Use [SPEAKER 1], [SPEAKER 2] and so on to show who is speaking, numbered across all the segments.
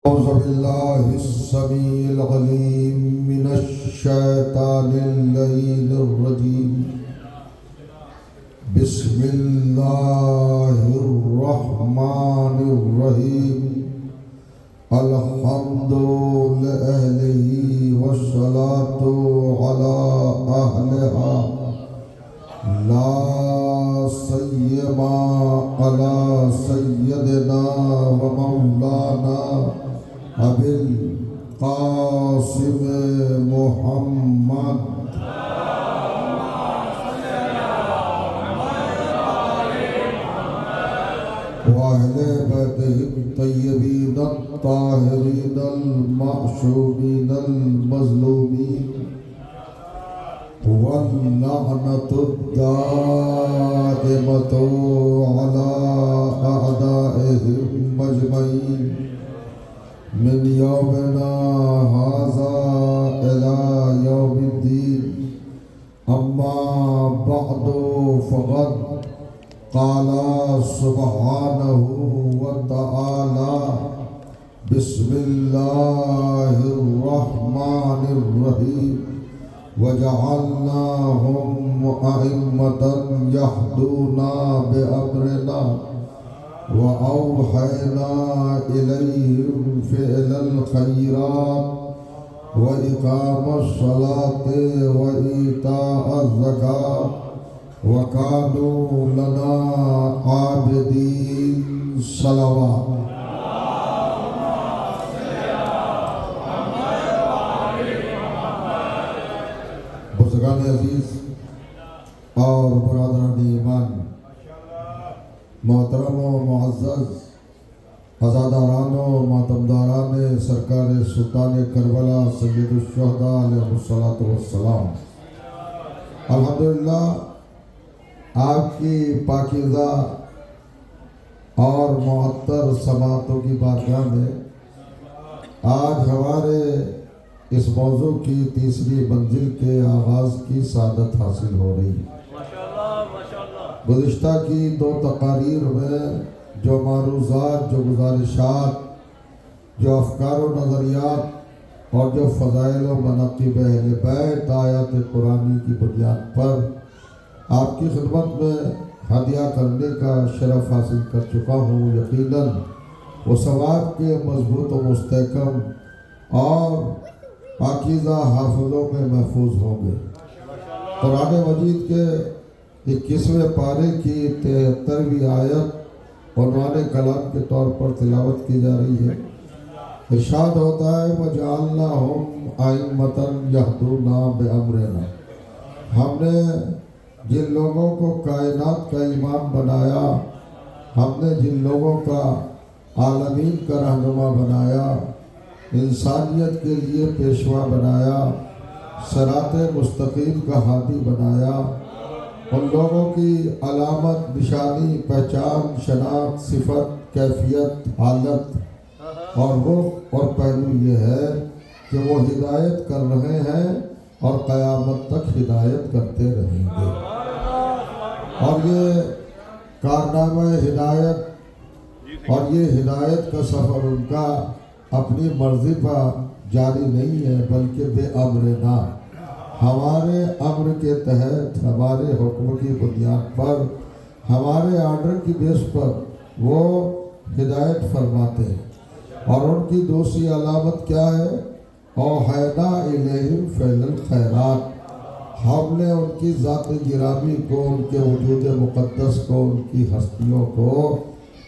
[SPEAKER 1] أعوذ بالله السميع العليم من الشيطان اللعين الرجيم. بسم الله الرحمن الرحيم. الحمد لأهله والصلاة على أهلها لا سيما على سيدنا ومولانا أبي القاسم محمد وأهل بيته الطيبين الطاهرين المعصومين المظلومين واللعنة الدائمة على أعدائهم أجمعين من يومنا هذا إلى يوم الدين. أما بعد فقد قال سبحانه وتعالى: بسم الله الرحمن الرحيم. وجعلناهم أئمة يهدون بأمرنا وأوحينا إليهم فعل الخيرات وإقام الصلاة وإيتاء الزكاة وكانوا لنا عابدين. صلوات. بزرگان عزیز اور برادران ایمان، محترم و معزز عزاداران و ماتمداران سرکار سلطان کربلا سید الشہداء علیہ الصلوۃ والسلام، الحمدللہ آپ کی پاکیزہ اور معطر سماعتوں کی بارگاہ میں آج ہمارے اس موضوع کی تیسری منزل کے آغاز کی سعادت حاصل ہو رہی ہے۔ گزشتہ کی دو تقاریر میں جو معروضات، جو گزارشات، جو افکار و نظریات اور جو فضائل و مناقب اہل بیت آیات قرآنی کی بنیاد پر آپ کی خدمت میں ہدیہ کرنے کا شرف حاصل کر چکا ہوں، یقیناً وہ ثواب کے مضبوط و مستحکم اور پاکیزہ حافظوں میں محفوظ ہوں گے۔ قرآن مجید کے 21ویں پارے کی 73ویں آیت عنوان کلام کے طور پر تلاوت کی جا رہی ہے۔ ارشاد ہوتا ہے: وَجَعَلْنَاهُمْ أَئِمَّةً يَهْدُونَ بِأَمْرِنَا۔ ہم نے جن لوگوں کو کائنات کا امام بنایا، ہم نے جن لوگوں کا عالمین کا رہنما بنایا، انسانیت کے لیے پیشوا بنایا، صراط مستقیم کا ہادی بنایا، ان لوگوں کی علامت، نشانی، پہچان، شناخت، صفت، کیفیت، حالت اور رخ اور پہلو یہ ہے کہ وہ ہدایت کر رہے ہیں اور قیامت تک ہدایت کرتے رہیں گے۔ اور یہ کارنامہ ہدایت اور یہ ہدایت کا سفر ان کا اپنی مرضی پر جاری نہیں ہے، بلکہ بے امرنا، ہمارے امر کے تحت، ہمارے حکم کی بنیاد پر، ہمارے آرڈر کی بیس پر وہ ہدایت فرماتے ہیں۔ اور ان کی دوسری علامت کیا ہے؟ اوحینا الیہم فعل الخیرات۔ ہم نے ان کی ذات گرامی کو، ان کے وجود مقدس کو، ان کی ہستیوں کو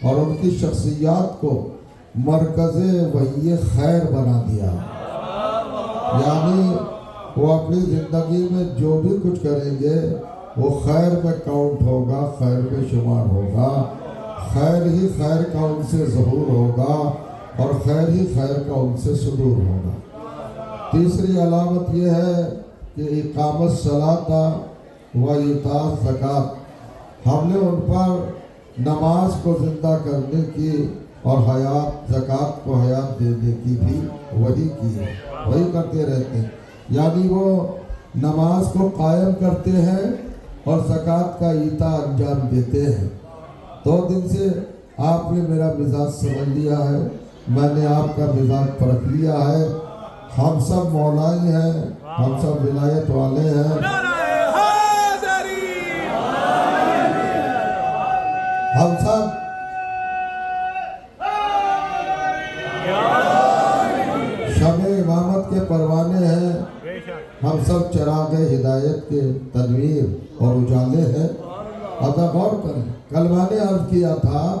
[SPEAKER 1] اور ان کی شخصیات کو مرکز وحی خیر بنا دیا۔ یعنی وہ اپنی زندگی میں جو بھی کچھ کریں گے وہ خیر میں کاؤنٹ ہوگا، خیر میں شمار ہوگا، خیر ہی خیر کا ان سے ظہور ہوگا اور خیر ہی خیر کا ان سے صدور ہوگا۔ تیسری علامت یہ ہے کہ اقامت الصلاۃ و ایتاء الزکاۃ، ہم نے ان پر نماز کو زندہ کرنے کی اور حیات، زکوٰۃ کو حیات دینے کی بھی وہی کی ہے، وہی کرتے رہتے ہیں۔ یعنی وہ نماز کو قائم کرتے ہیں اور زکوٰۃ کا ایتاء انجام دیتے ہیں۔ 2 دن سے آپ نے میرا مزاج سمجھ لیا ہے میں نے آپ کا مزاج پرکھ لیا ہے. ہم سب مولائی ہیں, ہم سب ولایت والے ہیں. ہم سب شمع امامت کے پروانے ہیں. ہم سب چراغ ہدایت کے تنویر اور اجالے ہیں. اب غور کریں, کل میں نے عرض کیا تھا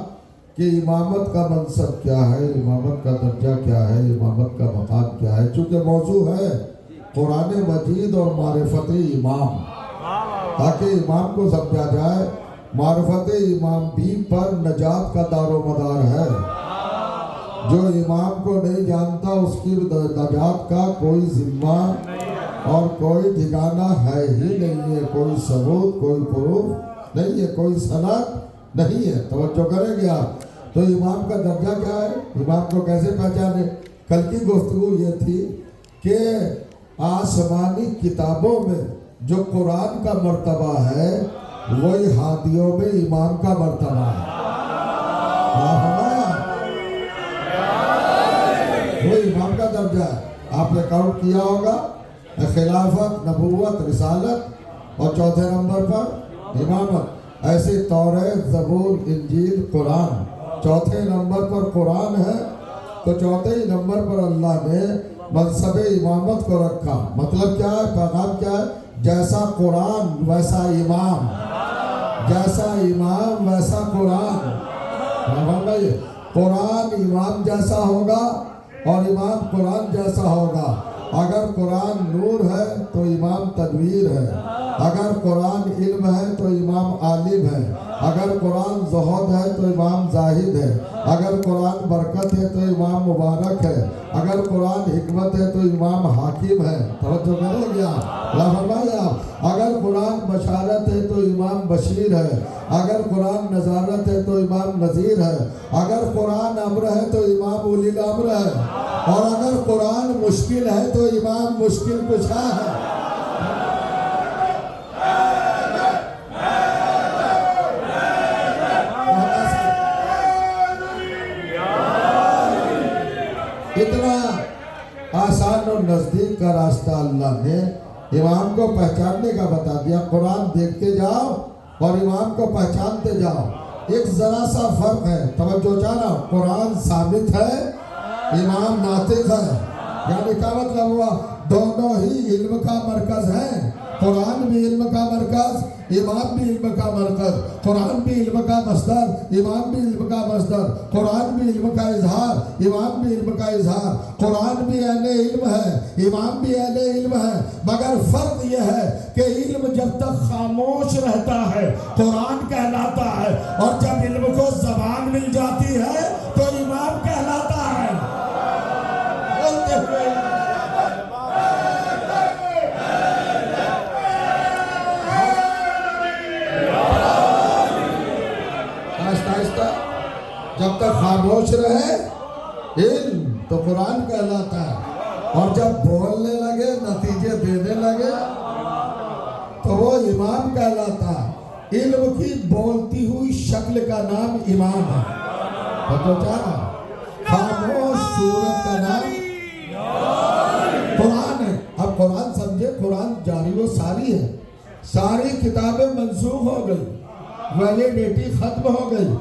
[SPEAKER 1] کہ امامت کا منصب کیا ہے, امامت کا درجہ کیا ہے, امامت کا مقام کیا ہے. چونکہ موضوع ہے قرآن مجید اور معرفت امام, تاکہ امام کو سمجھا جائے. معرفت امام بھی پر نجات کا دار و مدار ہے. جو امام کو نہیں جانتا اس کی نجات کا کوئی ذمہ اور کوئی ٹھکانہ ہے ہی نہیں ہے. کوئی ثبوت, کوئی پروف نہیں ہے, کوئی سند نہیں ہے. توجہ کریں گے آپ. تو امام کا درجہ کیا ہے, امام کو کیسے پہچانے. کل کی گفتگو یہ تھی کہ آسمانی کتابوں میں جو قرآن کا مرتبہ ہے وہی ہادیوں میں امام کا مرتبہ ہے. وہ امام کا درجہ ہے. آپ نے کاؤنٹ کیا ہوگا, خلافت, نبوت, رسالت اور چوتھے نمبر پر امامت. ایسے توریت, زبور, انجیل, قرآن. چوتھے نمبر پر قرآن ہے تو چوتھے ہی نمبر پر اللہ نے منصب امامت کو رکھا. مطلب کیا ہے, پیغام کیا ہے؟ جیسا قرآن ویسا امام, جیسا امام ویسا قرآن. قرآن امام جیسا ہوگا اور امام قرآن جیسا ہوگا. اگر قرآن نور ہے تو امام تنویر ہے. اگر قرآن علم ہے تو امام عالم ہے. اگر قرآن زہد ہے تو امام زاہد ہے. اگر قرآن برکت ہے تو امام مبارک ہے. اگر قرآن حکمت ہے تو امام حاکم ہے. توجہ کریں گے آپ. اگر قرآن بشارت ہے تو امام بشیر ہے. اگر قرآن نظارت ہے تو امام نذیر ہے. اگر قرآن امر ہے تو امام اولی الامر ہے. اور اگر قرآن مشکل ہے تو امام مشکل کشا ہے. اتنا آسان اور نزدیک کا راستہ اللہ نے امام کو پہچاننے کا بتا دیا. قرآن دیکھتے جاؤ اور امام کو پہچانتے جاؤ. ایک ذرا سا فرق ہے, توجہ چاہنا. قرآن ثابت ہے, امام ناطق ہے. یعنی کیا مطلب ہوا, دونوں ہی علم کا مرکز ہیں. قرآن بھی علم کا مرکز, امام بھی علم کا مرکز. قرآن بھی علم کا مصدر, امام بھی علم کا مصدر. قرآن بھی علم کا اظہار, امام بھی علم کا اظہار. قرآن بھی اہل علم ہے, امام بھی اہل علم ہے. مگر فرق یہ ہے کہ علم جب تک خاموش رہتا ہے قرآن کہلاتا ہے, اور جب علم کو زبان مل جاتی ہے تو امام کہلاتا ہے. بولتے ہوئے جب تک خاموش رہے علم تو قرآن کہلاتا ہے, اور جب بولنے لگے, نتیجے دینے لگے تو وہ امام کہلاتا ہے. علم کی بولتی ہوئی شکل کا نام امام ہے. تو خاموش صورت کا نام قرآن ہے. اب قرآن سمجھے, قرآن جاری و ساری ہے. ساری کتابیں منسوخ ہو گئی, ویلیڈیٹی ختم ہو گئی,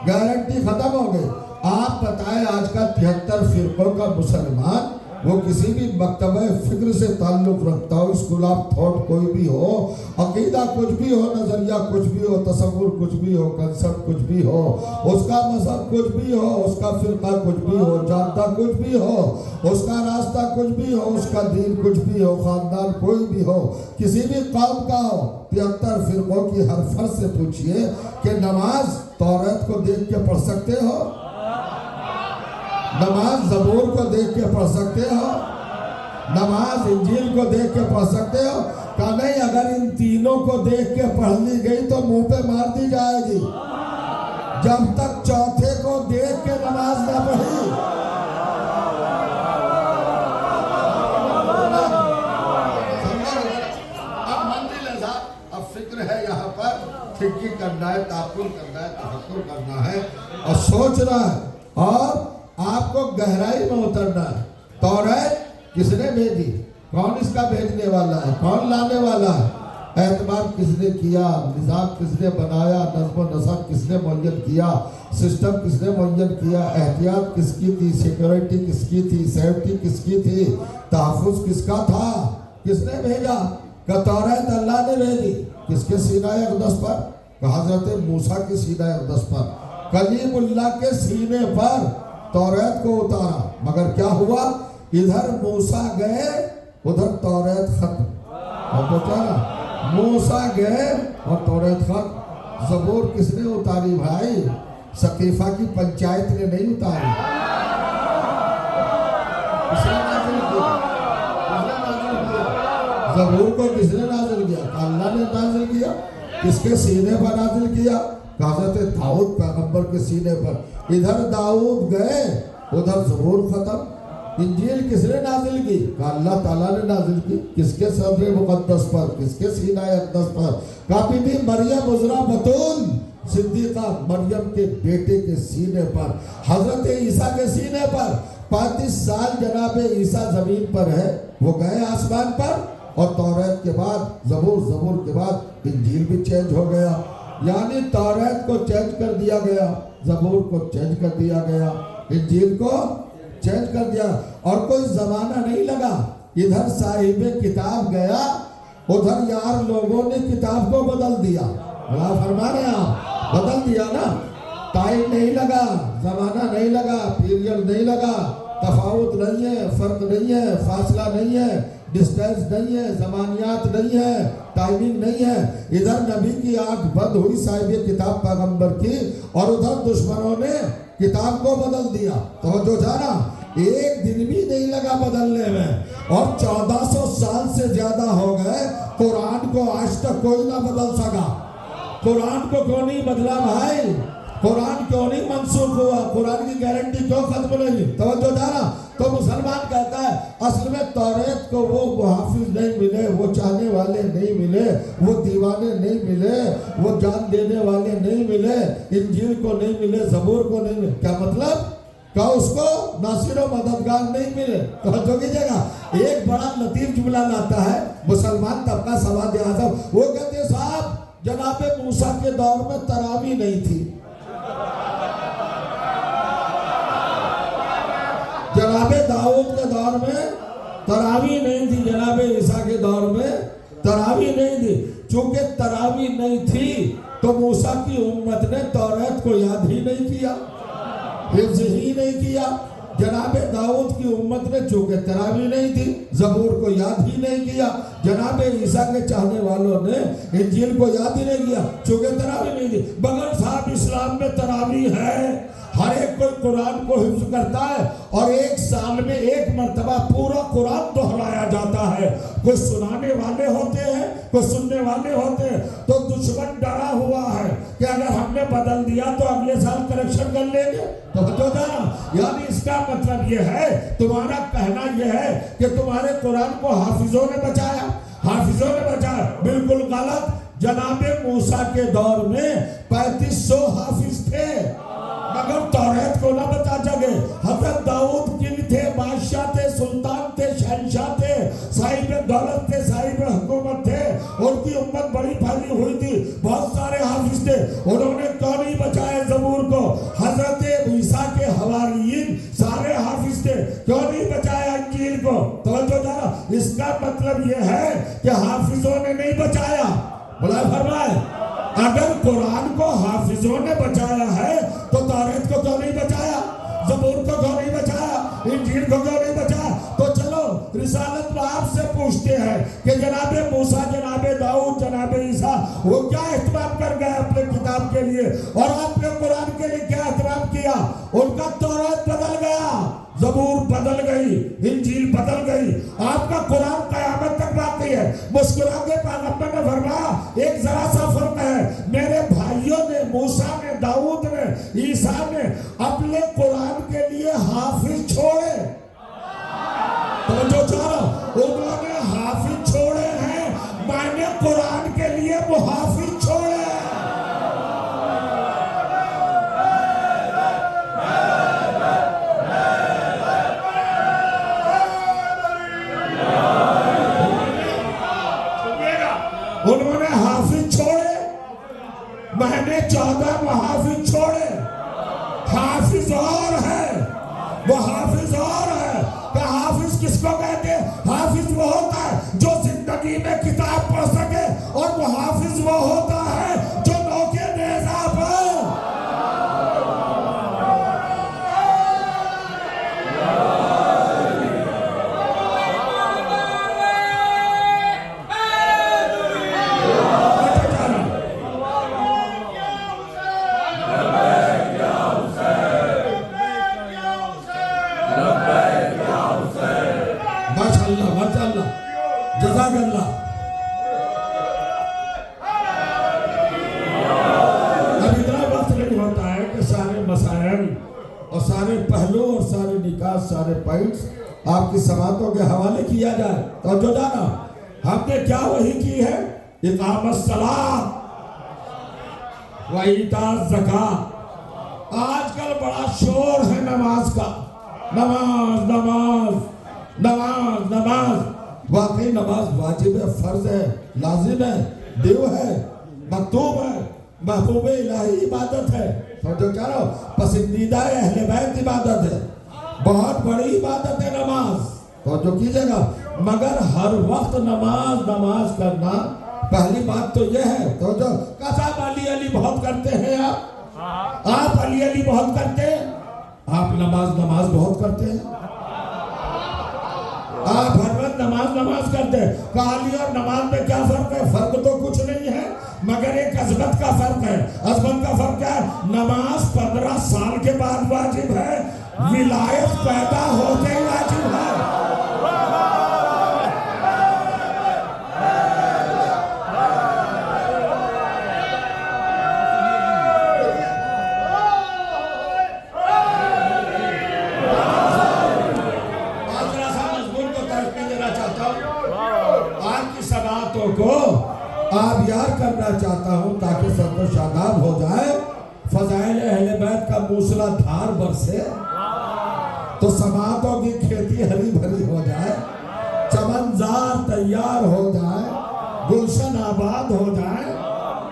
[SPEAKER 1] گارنٹی ختم ہو گئی. آپ بتائیں آج کا 73 فرقوں کا مسلمان وہ کسی بھی مکتبہ فکر سے تعلق رکھتا ہو, اسکول آف تھاٹ کوئی بھی ہو, عقیدہ کچھ بھی ہو, نظریہ کچھ بھی ہو, تصور کچھ بھی ہو, کنسپٹ کچھ بھی ہو, اس کا مذہب کچھ بھی ہو, اس کا فرقہ کچھ بھی ہو, جانتا کچھ بھی ہو, اس کا راستہ کچھ بھی ہو, اس کا دین کچھ بھی ہو, خاندان کوئی بھی ہو, کسی بھی قوم کا ہو, 73 فرقوں کی ہر فرد سے پوچھئے کہ نماز توریت کو دیکھ کے پڑھ سکتے ہو, نماز زبور کو دیکھ کے پڑھ سکتے ہو, نماز انجیل کو دیکھ کے پڑھ سکتے ہو؟ کہا نہیں, اگر ان تینوں کو دیکھ کے پڑھ لی گئی تو منہ پہ مار دی جائے گی. جب تک چوتھے کو دیکھ کے نماز نہ پڑھی. اب منزل ہے, اب فکر ہے یہاں پر, فکر کرنا ہے, تعقل کرنا ہے, تفکر کرنا ہے اور سوچنا ہے, اور آپ کو گہرائی میں اترنا ہے۔ توریت کس نے بھیجی؟ کون اس کا بھیجنے والا ہے؟ کون لانے والا ہے؟ اعتماد کس نے کیا؟ نظام کس نے بنایا؟ نظم و نسق کس نے معین کیا؟ سسٹم کس نے معین کیا؟ احتیاط کس کی تھی؟ سیکیورٹی کس کی تھی؟ سیفٹی کس کی تھی؟ تحفظ کس کا تھا؟ کس نے بھیجا؟ کہ توریت اللہ نے بھیجی۔ کس کے سینہ اقدس پر؟ کہ حضرت موسیٰ کے سینہ اقدس پر، کلیم اللہ کے سینے پر توریت کو اتارا۔ مگر کیا ہوا؟ ادھر موسیٰ گئے، ادھر توریت ختم۔ اور تو چاہا موسیٰ گئے اور توریت ختم۔ زبور کس نے اتاری بھائی؟ سقیفہ کی پنچایت نے نہیں اتاری۔ کس نے نازل کیا؟ زبور کو کس نے نازل کیا؟ اللہ نے نازل کیا۔ کس کے سینے پر نازل کیا؟ حضرت داؤد پیغمبر کے سینے پر۔ ادھر داؤد گئے، ادھر زبور ختم۔ انجیل کس نے نازل کی؟ کہ اللہ تعالیٰ نے نازل کی۔ کس کے صدر مقدس پر؟ کس کے سینہ اقدس پر؟ کبھی بھی مریم عذرا بطول صدیقہ مریم کے بیٹے کے سینے پر، حضرت عیسیٰ کے سینے پر۔ 35 سال جناب عیسیٰ زمین پر ہے، وہ گئے آسمان پر، اور توریت کے بعد زبور کے بعد انجیل بھی چینج ہو گیا۔ یعنی توریت کو چینج کر دیا گیا، زبور کو چینج کر دیا گیا، انجیل کو چینج کر دیا، اور کوئی زمانہ نہیں لگا۔ ادھر صاحب کتاب گیا، ادھر یار لوگوں نے کتاب کو بدل دیا۔ اللہ فرما رہے ہیں آپ، بدل دیا نا۔ ٹائم نہیں لگا، زمانہ نہیں لگا، پیریڈ نہیں لگا، تفاوت نہیں ہے، فرق نہیں ہے، فاصلہ نہیں ہے، ڈسٹینس نہیں ہے، زمانیات نہیں ہے، ٹائمنگ نہیں ہے۔ ادھر نبی کی آنکھ بند ہوئی صاحب کتاب پیغمبر کی، اور ادھر دشمنوں نے کتاب کو بدل دیا۔ تو جو جانا ایک دن بھی نہیں لگا بدلنے میں، اور 1400 سال سے زیادہ ہو گئے، قرآن کو آج تک کوئی نہ بدل سکا۔ قرآن کو کیوں نہیں بدلا بھائی؟ قرآن کیوں نہیں منسوخ ہوا؟ قرآن کی گارنٹی کیوں ختم نہیں؟ توجہ جانا۔ تو مسلمان کہتا ہے اصل میں توریت کو وہ حافظ نہیں ملے، وہ چاہنے والے نہیں ملے، وہ دیوانے نہیں ملے، وہ جان دینے والے نہیں ملے، انجیل کو نہیں ملے، زبور کو نہیں ملے۔ کیا مطلب؟ کہ اس کو ناصر و مددگار نہیں ملے۔ توجہ کیجئے گا، ایک بڑا لطیف جملہ لاتا ہے مسلمان طبقہ سواد اعظم، وہ کہتے ہیں صاحب جناب موسیٰ کے دور میں تراویح نہیں تھی، جناب داؤد کے دور میں تراویح نہیں تھی، جناب عیسیٰ کے دور میں تراویح نہیں تھی۔ چونکہ تراویح نہیں تھی تو موسیٰ کی امت نے توریت کو یاد ہی نہیں کیا، حفظ ہی نہیں کیا۔ جناب داؤد کی امت نے چونکہ تراویح نہیں تھی، زبور کو یاد ہی نہیں کیا۔ جناب عیسیٰ کے چاہنے والوں نے انجیل کو یاد ہی نہیں کیا، چونکہ تراویح نہیں تھی۔ مگر صاحب اسلام میں تراویح ہے، ہر ایک کوئی قرآن کو حفظ کرتا ہے، اور ایک سال میں ایک مرتبہ پورا قرآن دہرایا جاتا ہے۔ کوئی سنانے والے ہوتے ہیں، کوئی سننے والے ہوتے ہیں۔ تو دشمن ڈرا ہوا ہے کہ اگر ہم نے بدل دیا تو اگلے سال کریکشن کر لیں گے۔ تو یعنی اس کا مطلب یہ ہے، تمہارا کہنا یہ ہے کہ تمہارے قرآن کو حافظوں نے بچایا، حافظوں نے بچایا۔ بالکل غلط۔ جناب موسیٰ کے دور میں 3500 حافظ تھے، مگر توریت کو نہ بتا جگے۔ حضرت داؤد کنگ تھے، بادشاہ تھے، سلطان تھے، شہنشاہ تھے، صاحب دولت تھے، صاحب حکومت تھے، ان کی امت بڑی پھیلی ہوئی تھی، بہت سارے حافظ تھے، انہوں نے کیوں نہیں بچایا زبور کو؟ حضرت عیسیٰ کے حواریین سارے حافظ تھے، کیوں نہیں بچایا انجیل کو؟ توجہ جانا، اس کا مطلب یہ ہے کہ حافظوں نے نہیں بچایا۔ بلا فرمائے اگر قرآن کو حافظوں نے بچایا ہے تو توریت کو کیوں نہیں بچایا؟ زبور کو کیوں نہیں بچایا؟ انجیل کو کیوں نہیں بچایا؟ تو چلو رسالت میں آپ سے پوچھتے ہیں کہ جناب موسیٰ، جناب داؤد، جناب عیسیٰ وہ کیا اہتمام کر گئے اپنے کتاب کے لیے، اور آپ نے قرآن کے لیے کیا اہتمام کیا؟ ان کا توریت بدل گیا، زبور بدل گئی، انجیل بدل گئی، آپ کا قرآن قیامت تک باقی ہے۔ مسکرا کے پیغمبر نے فرمایا ایک ذرا سا فرق ہے، میرے بھائیوں نے، موسیٰ نے، داؤد نے، عیسیٰ نے اپنے قرآن کے لیے حافظ چھوڑے۔ تو جو چاروں انہوں نے حافظ چھوڑے ہیں، میں نے قرآن کے لیے محافظ چھوڑے ہیں۔ نے 14 محافظ چھوڑے، حافظ اور ہے، وہ حافظ اور ہے۔ کہ حافظ کس کو کہتے ہیں؟ حافظ وہ ہوتا ہے جو زندگی میں کتاب پڑھ سکے، اور محافظ وہ ہوتا ہے جو نوکے نیزہ پر جزاک اللہ۔ اب اتنا وقت نہیں ہوتا ہے کہ سارے مسائل اور سارے پہلو اور سارے نکات، سارے پوائنٹس آپ کی سماعتوں کے حوالے کیا جائے۔ تو جو جانا ہم نے کیا وحی کی ہے؟ اقامت الصلاۃ و ایتاء الزکوٰۃ۔ آج کل بڑا شور ہے نماز کا، نماز نماز نماز نماز۔ واقعی نماز واجب ہے، فرض ہے، لازم ہے، دیو ہے، مکتوب ہے، محبوب الہی عبادت ہے۔ تو جو کہہ رہا ہوں پسندیدہ اہل بیت عبادت ہے، بہت بڑی عبادت ہے نماز۔ تو جو کیجئے گا، مگر ہر وقت نماز نماز کرنا، پہلی بات تو یہ ہے۔ تو جو صاحب علی علی بہت کرتے ہیں آپ علی علی بہت کرتے ہیں، آپ نماز نماز بہت کرتے ہیں، آپ ہر وقت نماز نماز کرتے ہیں۔ علی اور نماز میں کیا فرق ہے؟ فرق تو کچھ نہیں ہے، مگر ایک عظمت کا فرق ہے۔ عظمت کا فرق کیا ہے؟ نماز 15 سال کے بعد واجب ہے، ولایت پیدا ہوتے ہی واجب ہے۔ کو آپ یاد کرنا چاہتا ہوں تاکہ سب و شاداب ہو جائے، فضائل اہل بیت کا موسلا دھار برسے تو سماعتوں کی کھیتی ہری بھری ہو جائے، چمنزار تیار ہو جائے، گلشن آباد ہو جائے۔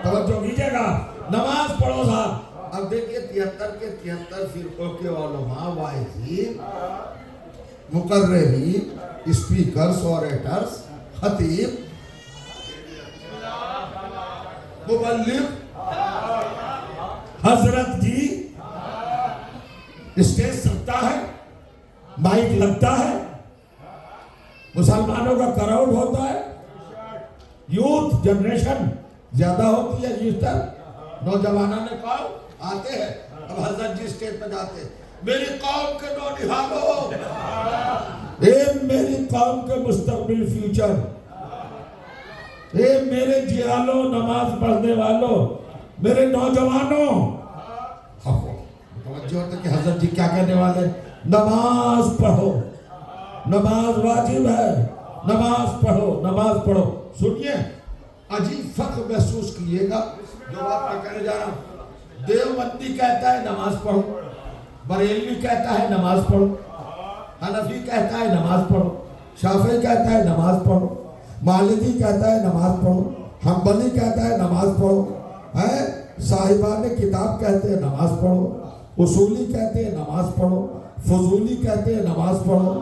[SPEAKER 1] توجہ کیجئے گا، نماز پڑھو صاحب۔ اب دیکھئے 73 کے 73 فرقوں کے علماء، واعظین، مقررین، اسپیکرز، اوریٹرز، خطیب، مبلغ، حضرت جی، اسٹیج سکتا ہے، مائک لگتا ہے، مسلمانوں کا کراؤڈ ہوتا ہے، یوتھ جنریشن زیادہ ہوتی ہے، یوتر نوجوانوں نے کہا آتے ہیں۔ اب حضرت جی اسٹیج پہ جاتے ہیں، میری قوم کے نونہالوں، اے میری قوم کے مستقبل فیوچر، اے میرے جیالوں، نماز پڑھنے والوں، میرے نوجوانوں۔ توجہ ہوتا کہ حضرت جی کیا کہنے والے؟ نماز پڑھو، نماز واجب ہے، نماز پڑھو، نماز پڑھو۔ سنیے، عجیب فخر محسوس کیے گا جو بات میں کہنے جا رہا ہوں۔ دیوبندی کہتا ہے نماز پڑھو، بریلوی کہتا ہے نماز پڑھو، حنفی کہتا ہے نماز پڑھو، شافعی کہتا ہے نماز پڑھو، مالکی کہتا ہے نماز پڑھو، حنبلی کہتا ہے نماز پڑھو، صاحبان کتاب کہتے ہیں نماز پڑھو، اصولی کہتے ہیں نماز پڑھو، فضولی کہتے ہیں نماز پڑھو،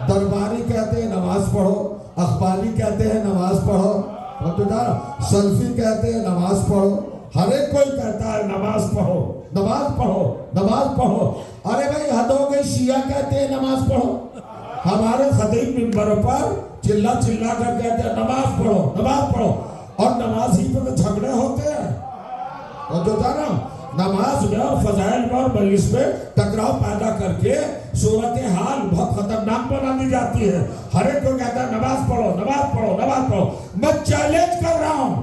[SPEAKER 1] درباری کہتے ہیں نماز پڑھو، اخباری کہتے ہیں نماز پڑھو، سلفی کہتے ہیں نماز پڑھو، ہر ایک کوئی کہتا ہے نماز پڑھو، نماز پڑھو، نماز پڑھو۔ ارے بھائی حد ہو گئی، شیعہ کہتے ہیں نماز پڑھو، ہمارے خطیب منبر پر چلا چلا کر کہتے ہیں نماز پڑھو، نماز پڑھو، اور نماز ہی پہ جھگڑے ہوتے ہیں۔ اور جو جانا نماز میں اور فضائل میں اور مجلس میں ٹکراؤ پیدا کر کے صورتحال بہت خطرناک بنا دی جاتی ہے۔ ہر ایک کو کہتا ہے نماز پڑھو، نماز پڑھو، نماز پڑھو۔ میں چیلنج کر رہا ہوں،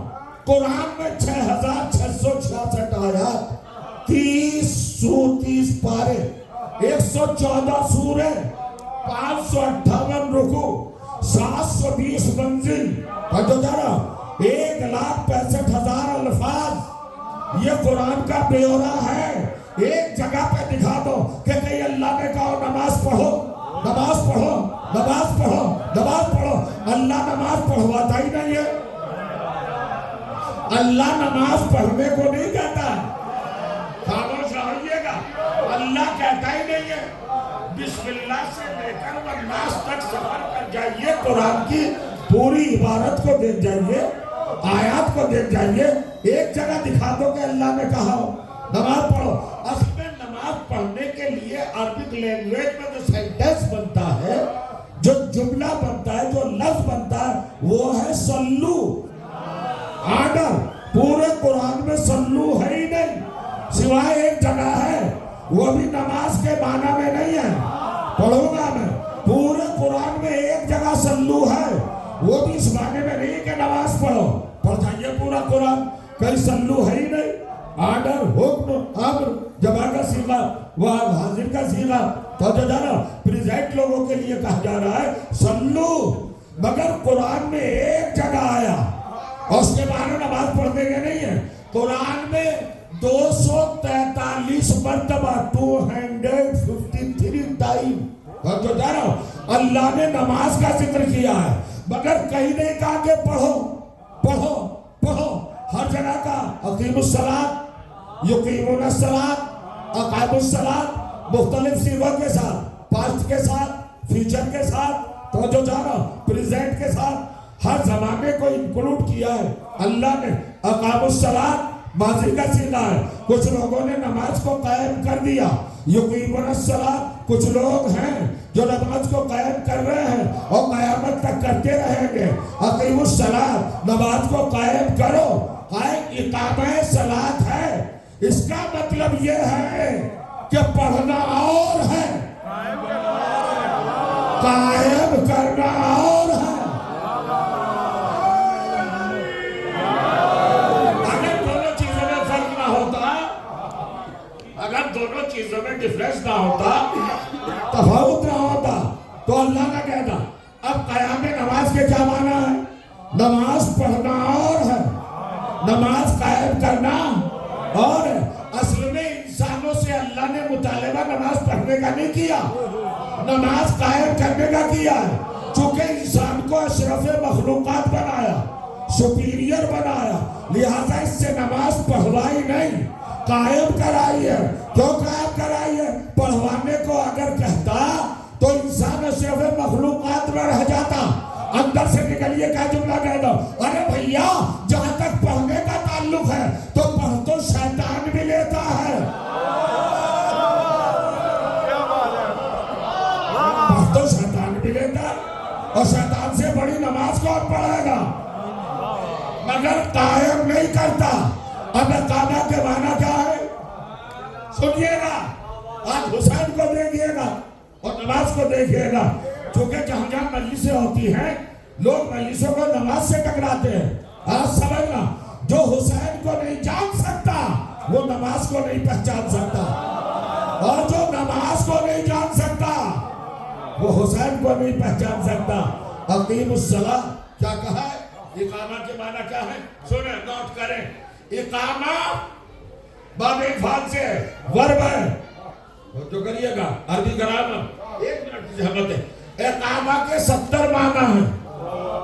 [SPEAKER 1] قرآن میں 6666 آیات، 30 پارے، 114 سورے، 558 رکوع، 720 منزل، اور جو جانا 1,65,000 الفاظ، یہ قرآن کا بیورا ہے۔ ایک جگہ پہ دکھا دو کہ کہیں اللہ نے کہا نماز پڑھو، نماز پڑھو، نماز پڑھو، نماز پڑھو۔ اللہ نماز پڑھواتا ہی نہیں ہے، اللہ نماز پڑھنے کو نہیں کہتا ہے۔
[SPEAKER 2] اللہ کہتا ہی نہیں ہے بسم اللہ سے لے کر والناس تک سفر کر جائیے، قرآن کی پوری عبارت کو دیکھ جائیے، آیات کو دیکھ جائیے، ایک جگہ دکھا دو کہ اللہ نے کہا ہو نماز پڑھو۔ اصل میں نماز پڑھنے کے لیے عربک لینگویج میں جو سینٹنس بنتا ہے، جو جملہ بنتا ہے، جو لفظ بنتا ہے، وہ ہے صلو۔ آڈر پورے قرآن میں صلو ہے ہی نہیں، سوائے ایک جگہ ہے، وہ بھی نماز کے معنی میں نہیں ہے، پڑھوں گا میں۔ پورے قرآن میں ایک جگہ صلو ہے، وہ بھی اس معنی میں نہیں کہ نماز پڑھو۔ پڑھ جائیے پورا قرآن، کہیں صلو ہے ہی نہیں۔ آڈر، حکم، امر، جمع کا صیغہ، وہ حاضر کا صیغہ، تو جو جانا پریزنٹ لوگوں کے لیے کہا جا رہا ہے صلو، مگر قرآن میں ایک جگہ آیا اور اس کے بعد نماز پڑھنے کے نہیں ہے۔ قرآن میں 243 مرتبہ 253 ٹائم جو جانا اللہ نے نماز کا ذکر کیا ہے، مگر کہیں نہیں کہا کہ پڑھو پڑھو پڑھو۔ ہر جگہ کا اقیم الصلاۃ، یقیمون الصلاۃ، اقام الصلاۃ، مختلف صیغوں کے ساتھ، پاسٹ کے ساتھ، فیوچر کے ساتھ، تو جو جانا پریزنٹ کے ساتھ، ہر زمانے کو انکلوڈ کیا ہے اللہ نے۔ اقام الصلاۃ ماضی کا صیغہ ہے، کچھ لوگوں نے نماز کو قائم کر دیا۔ یقیمون الصلاۃ، کچھ لوگ ہیں جو نماز کو قائم کر رہے ہیں اور قیامت تک کرتے رہیں گے۔ اقیم الصلاۃ، نماز کو قائم کرو، قائم اقامہ صلاۃ ہے۔ اس کا مطلب یہ ہے کہ پڑھنا اور ہے، قائم کرنا اور ہے۔ اگر دونوں چیزوں میں ڈفرنس نہ ہوتا، تفاوت نہ ہوتا، تو اللہ نہ کہتا۔ اب قیام نماز کے کیا معنی ہے؟ نماز پڑھنا اور ہے، نماز قائم کرنا اور ہے۔ اصل میں انسانوں سے اللہ نے مطالبہ نماز پڑھنے کا نہیں کیا، نماز قائم کرنے کا کیا ہے۔ چونکہ انسان کو اشرف مخلوقات بنایا، سپیریئر بنایا، لہذا اس سے نماز پڑھوائی نہیں، قائم کرائی ہے۔ کیوں قائم کرائی ہے؟ پڑھوانے کو اگر کہتا تو انسان اشرف مخلوقات میں رہ جاتا۔ اندر سے نکلیے کیا جملہ کہہ دو، ارے بھیا جہاں تک پڑھنے کا تعلق ہے تو پڑھ تو شیطان بھی لیتا ہے، پڑھ تو شیطان بھی لیتا ہے، اور شیطان سے بڑی نماز کون پڑھے گا؟ مگر قائم نہیں کرتا۔ اب اقامہ کے معنی کیا ہے؟ سنیے گا، آج حسین کو دیکھئے گا اور نماز کو دیکھئے گا۔ چونکہ جہاں جہاں مجلسیں ہوتی ہیں، لوگ مجلسوں کو نماز سے ٹکراتے ہیں۔ آج سمجھنا، جو حسین کو نہیں جان سکتا وہ نماز کو نہیں پہچان سکتا، اور جو نماز کو نہیں جان سکتا وہ حسین کو نہیں پہچان سکتا۔ اقیم الصلاۃ کیا کہا ہے؟ اقامہ کے معنی کیا ہے؟ سنیں، نوٹ کریں۔ اقامہ باب افعال سے ورب ہے، جو کریے گا عربی گرامر، ایک منٹ کی زحمت ہے۔ اقامہ کے 70 معنی ہیں۔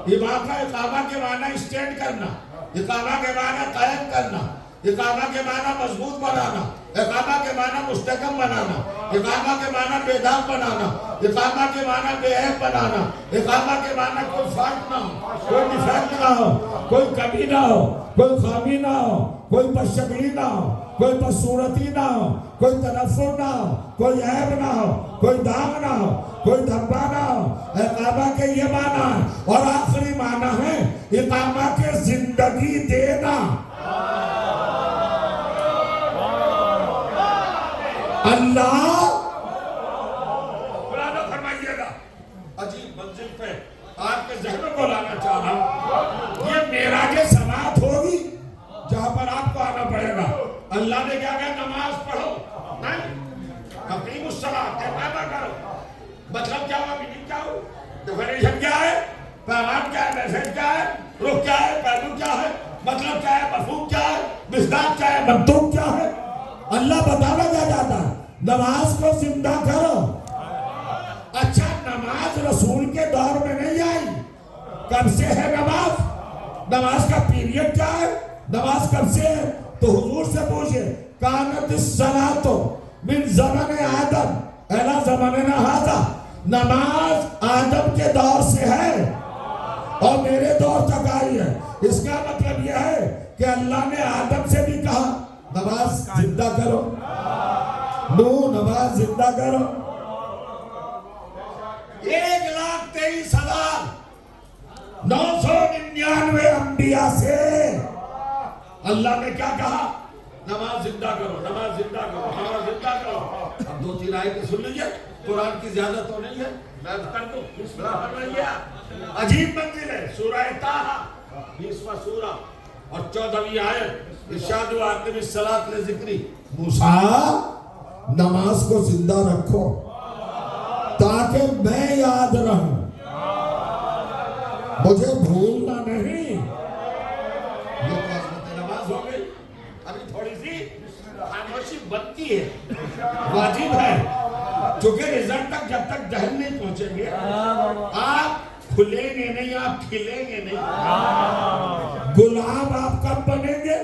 [SPEAKER 2] اقامہ کے معنی اسٹینڈ کرنا، اقامہ کے معنی قائم کرنا، اقامہ کے معنی مضبوط بنانا، اقامہ کے معنی مستحکم بنانا، اقامہ کے معنی بیدار بنانا، اقامہ کے معنی بے عیب بنانا، اقامہ کے معنی کوئی فالٹ نہ ہو، کوئی ڈیفیکٹ نہ ہو، کوئی کمی نہ ہو، کوئی خامی نہ ہو، کوئی بدشکلی نہ ہو، کوئی بدصورتی نہ ہو، کوئی تنفر نہ ہو، کوئی عیب نہ ہو، کوئی داغ نہ ہو، کوئی دھبا نہ ہو۔ اقامہ کے یہ معنی ہے، اور آخری معنی ہے اقامہ کے زندگی دینا۔ اللہ قرآن فرمائیے گا، عجیب منزل پہ آپ کے ذہنوں کو لانا چاہ رہا ہوں۔ یہ معراج سماعت ہوگی جہاں پر آپ کو آنا پڑے گا۔ اللہ نے کیا کہا؟ نماز پڑھو، نہیں اقیم الصلاۃ، اقامہ کرو۔ مطلب کیا ہوا؟ میننگ کیا ہو؟ ڈیفینیشن کیا ہے؟ پیغام کیا ہے؟ میسج کیا ہے؟ رخ کیا ہے؟ پہلو کیا ہے؟ مطلب کیا ہے؟ مفہوم کیا ہے؟ مصداق کیا ہے؟ منطوق کیا ہے؟ اللہ بتانا کیا چاہتا ہے؟ نماز کو زندہ کرو۔ اچھا، نماز رسول کے دور میں نہیں آئی، کب سے ہے نماز؟ نماز کا پیریڈ کیا ہے؟ نماز کب سے ہے؟ تو حضور سے پوچھے، کانت الصلاۃ من زمن آدم الا زماننا هذا، نماز آدم کے دور سے ہے اور میرے دور تک آئی ہے۔ اس کا مطلب یہ ہے کہ اللہ نے آدم سے بھی کہا نماز زندہ کرو، نماز زندہ کرو۔ 1,23,999 انبیاء سے اللہ نے کیا کہا؟ نماز زندہ کرو، نماز زندہ کرو، نماز زندہ کرو۔ اب 2-3 آیتیں سن لیجئے، قرآن کی زیادہ تو نہیں ہے، میں کر دوں بسم اللہ الرحمن الرحیم۔ عجیب منزل ہے، سورہ طٰہٰ 20واں سورہ اور 14ویں آیت، ارشاد ہوا اقم الصلاۃ لذکری، موسیٰ نماز کو زندہ رکھو تاکہ میں یاد رہوں، مجھے بھولنا نہیں۔ یہ تو عظمت نماز ہو گئی۔ ابھی تھوڑی سی خاموشی بنتی ہے، واجب ہے، چونکہ رزلٹ تک جب تک ذہن نہیں پہنچیں گے آپ کھلیں گے نہیں، آپ کھلیں گے نہیں۔ گلاب آپ کب بنیں گے؟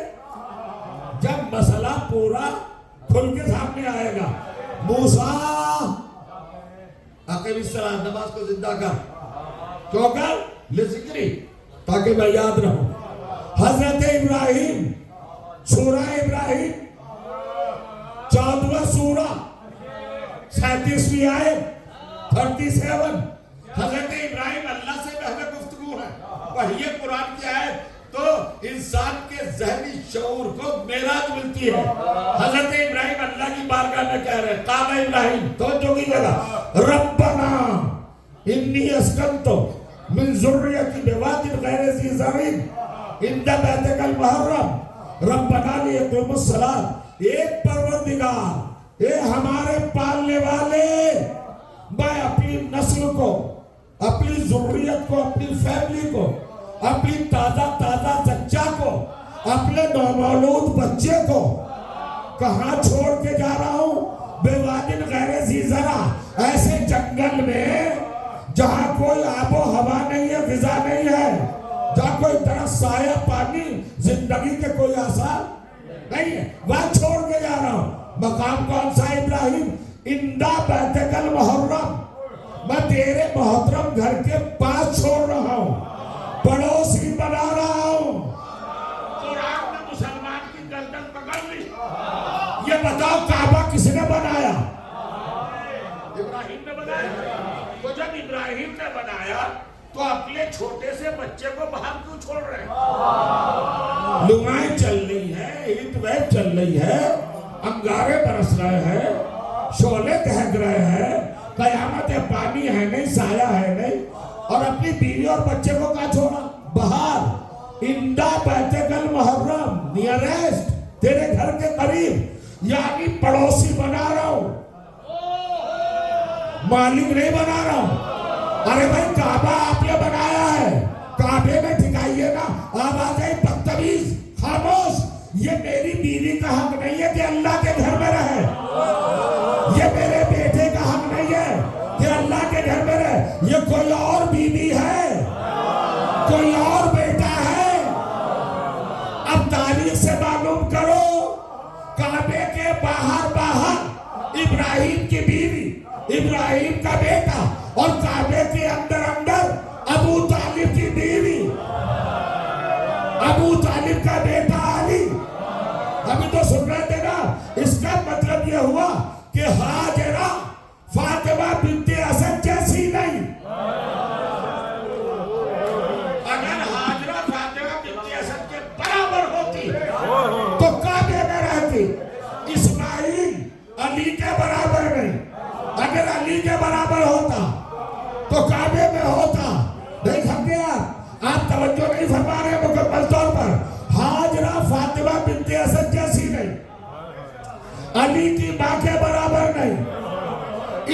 [SPEAKER 2] جب مسئلہ پورا کھل کے سامنے آئے گا۔ موسیٰ اقیم الصلاۃ، نماز کو زندہ کر، کیوں کر؟ لذکری، تاکہ میں یاد رہوں۔ حضرت ابراہیم، سورہ ابراہیم 14واں سورہ 37ویں آیت 37، حضرت ابراہیم اللہ سے بہر گفتگو ہے، وحی قرآن کی آیت تو انسان کے ذہنی شعور کو معراج ملتی ہے۔ حضرت ابراہیم اللہ کی بارگاہ میں کہہ رہے ہیں، قال ابراہیم، توجہ کیجیے گا، ربنا انی اسکنت من ذریتی بواد غیر ذی زرع عند بیتک المحرم ربنا لیقیموا الصلاۃ۔ ایک پروردگار، اے ہمارے پالنے والے، میں اپنی نسل کو، اپنی ذریت کو، اپنی فیملی کو، اپنی تازہ زچہ کو، اپنے نومولود بچے کو کہاں چھوڑ کے جا رہا ہوں؟ بواد غیر ذی زرع، ایسے جنگل میں جہاں کوئی آب و ہوا نہیں ہے، غذا نہیں ہے، جہاں کوئی طرح سایہ پانی، زندگی کے کوئی آثار نہیں ہے، وہاں چھوڑ کے جا رہا ہوں۔ مقام کون سا ابراہیم؟ اندہ بیتک المحرم، میں تیرے محترم گھر کے پاس چھوڑ رہا ہوں، پڑوسی بنا رہا ہوں۔ قرآن نے مسلمان کی گردن پکڑ لی۔ یہ بتاؤ کعبہ کس نے بنایا؟ ابراہیم نے بنایا۔ تو جب ابراہیم نے بنایا تو اپنے چھوٹے سے بچے کو باہر کیوں چھوڑ رہے ہیں؟ لوائیں چل رہی ہے، ہیٹ ویو چل رہی ہے، انگارے برس رہے ہیں، شعلے دہک رہے ہیں، قیامت پانی ہے نہیں، سایہ ہے نہیں، اور اپنی بیوی اور بچے کو کہاں چھوڑا؟ باہر۔ اندہ بیتک المحرم، نیئرسٹ، تیرے گھر کے قریب، یعنی پڑوسی بنا رہا ہوں، مالک نہیں بنا رہا ہوں۔ ارے بھائی کعبہ آپ نے بنایا ہے، کعبے میں ٹھکائیے نا۔ آپ آ جائیں بدتمیز، خاموش، یہ میری بیوی کا حق نہیں ہے کہ اللہ کے گھر میں رہے، یہ میرے بیٹے کا حق نہیں ہے کہ اللہ کے گھر میں رہے، یہ کوئی اور بیوی ہے، کوئی اور بیٹا ہے۔ اب تاریخ سے معلوم کرو، کعبے کے باہر ابراہیم کی بیوی، ابراہیم کا بیٹا، اور کعبے کے اندر ابو طالب کی بیوی، ابو طالب کا بیٹا علی۔ ابھی تو سن رہے تھے نا، اس کا مطلب یہ ہوا کہ ہاجرہ فاطمہ بنت اسد جیسی نہیں۔ اگر ہاجرہ فاطمہ بنت اسد کے برابر ہوتی تو کعبے میں رہتی۔ اسماعیل علی کے برابر نہیں، اگر علی کے برابر ہوتا تو کعبے میں ہوتا۔ نہیں سمجھے آپ توجہ نہیں فرما رہے مکمل طور پر۔ ہاجرہ فاطمہ بنت اسد جیسی نہیں، علی کی ماں کے برابر نہیں،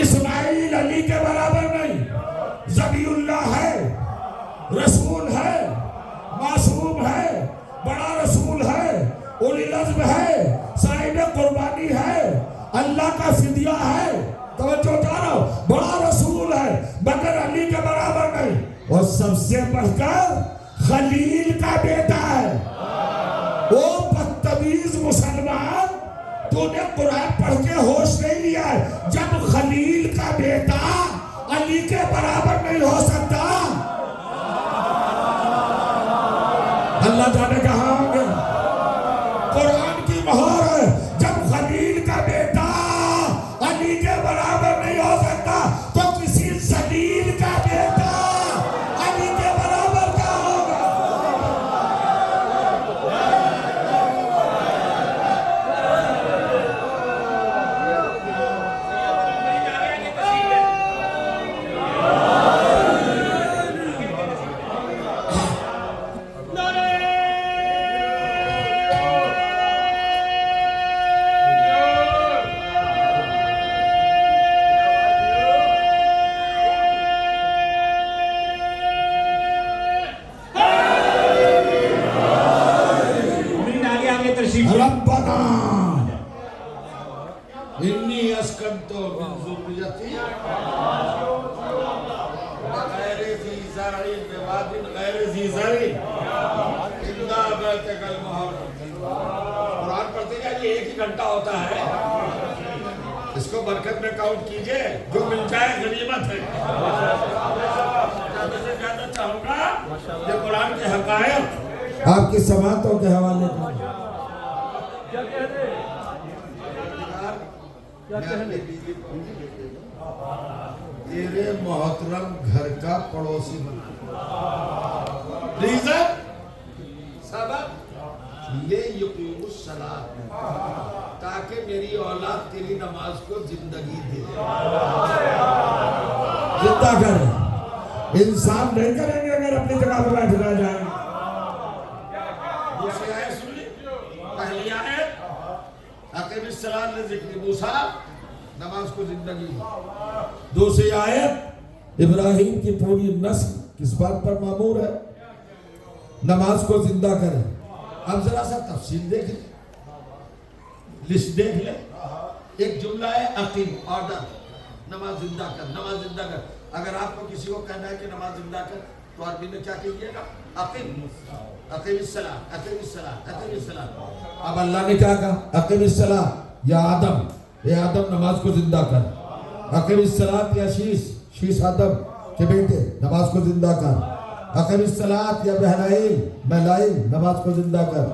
[SPEAKER 2] اسماعیل علی کے برابر نہیں۔ ذبیح اللہ ہے، رسول ہے، معصوم ہے، بڑا رسول ہے، اولی العزم ہے، صاحب قربانی ہے، اللہ کا فدیہ ہے، توجہ جا رہا ہوں، بڑا رسول ہے، مگر علی کے برابر نہیں۔ اور سب سے بڑھ کر خلیل کا بیٹا ہے۔ وہ بدتمیز مسلمان تو نے قرآن پڑھ کے ہوش نہیں لیا ہے. جب خلیل کا بیٹا علی کے برابر نہیں ہو سکتا, اللہ جانے کہاں ہوں گے. قرآن کی مہر ہے, جب خلیل کا بیٹا علی کے برابر نہیں ہو سکتا تو کسی ذلیل کا بیٹا علی کے برابر کیا ہوگا. ربنا انی اسکنت من ذریتی غیر ذی زرع بواد غیر ذی زرع عند بیتک المحرم. قرآن پڑھتے جائیے, ایک ہی گھنٹہ ہوتا ہے, اس کو برکت میں کاؤنٹ کیجئے, جو مل جائے غنیمت ہے. زیادہ سے زیادہ چاہوں گا کہ قرآن کے حقائق
[SPEAKER 1] آپ کی سماعتوں کے حوالے کریں. تیرے محترم گھر کا پڑوسی بنا.
[SPEAKER 2] ریزن سبب لے یقیم الصلاۃ, تاکہ میری اولاد تیری نماز کو زندگی دے.
[SPEAKER 1] زندہ کریں.
[SPEAKER 2] انسان نہیں کریں گے اگر اپنی جگہ پر بیٹھ رہ جائیں. دوسری آیت سن لی. پہلی آیت اقیم الصلاۃ لذکر موسیٰ, نماز کو زندگی.
[SPEAKER 1] دوسری آیت ابراہیم کی پوری نسل کس بات پر مامور ہے؟ نماز کو زندہ کریں.
[SPEAKER 2] اب ذرا سا تفصیل دیکھ لیں, لسٹ دیکھ لیں. ایک جملہ ہے اقیم, آرڈر, نماز زندہ کر, نماز زندہ کر. اگر آپ کو کسی کو کہنا ہے کہ نماز زندہ کر تو عربی میں کیا کہیے گا؟ اقیم, اقیم الصلاۃ, اقیم الصلاۃ, اقیم الصلاۃ.
[SPEAKER 1] اب اللہ نے کیا کہا؟ اقیم الصلاۃ یا آدم, اے آدم نماز کو زندہ کر. اقیم الصلاۃ یا شیش آدم کے بیٹے نماز کو زندہ کر. اقیم الصلاۃ یا بہرائیل, مہلائیل نماز کو زندہ کر.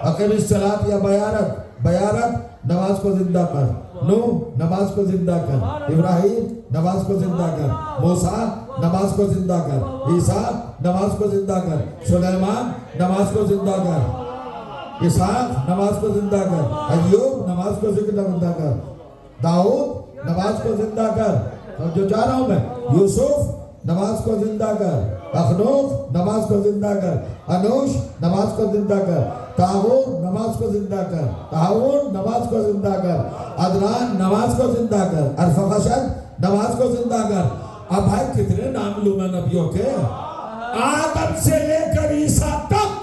[SPEAKER 1] اقیم الصلاۃ یا بیارت نماز کو زندہ کر. نوح نماز کو زندہ کر. ابراہیم نماز کو زندہ کر. موسیٰ نماز کو زندہ کر. عیسیٰ نماز کو زندہ کر. سلیمان نماز کو زندہ کر. اسحاق نماز کو زندہ کر. ایوب نماز کو زندہ کر. داؤد نماز کو زندہ کر. جو چاہ رہا ہوں میں, یوسف نماز کو زندہ کر. اخنوخ نماز کو زندہ کر. انوش نماز کو زندہ کر. تاغور نماز کو زندہ کر. تاہون نماز کو زندہ کر. عدنان نماز کو زندہ کر. ارفخشد نماز کو زندہ کر. اب بھائی کتنے نام لوں میں نبیوں کے؟
[SPEAKER 2] آدم سے لے کر عیسیٰ تک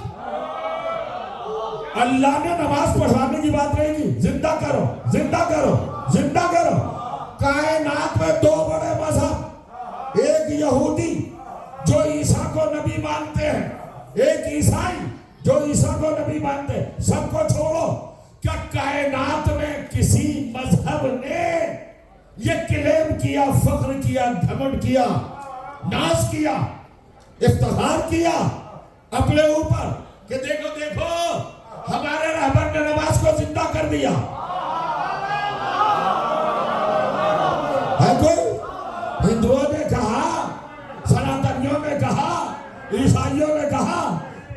[SPEAKER 2] اللہ نے نماز پڑھانے کی بات نہیں کی. زندہ کرو, زندہ کرو, زندہ کرو. کائنات میں دو بڑے مذہب, ایک یہودی جو عیسیٰ کو نبی مانتے ہیں, ایک عیسائی جو عیسیٰ کو نبی مانتے ہیں. سب کو چھوڑو. کیا کائنات میں کسی مذہب نے یہ کلیم کیا, فخر کیا, گھمنڈ کیا, ناز کیا, افتخار کیا اپنے اوپر کہ دیکھو دیکھو ہمارے رہبر نے نماز کو زندہ کر دیا؟ ہے کوئی؟ ہندوؤں نے کہا, سناتنیوں نے کہا, عیسائیوں نے کہا,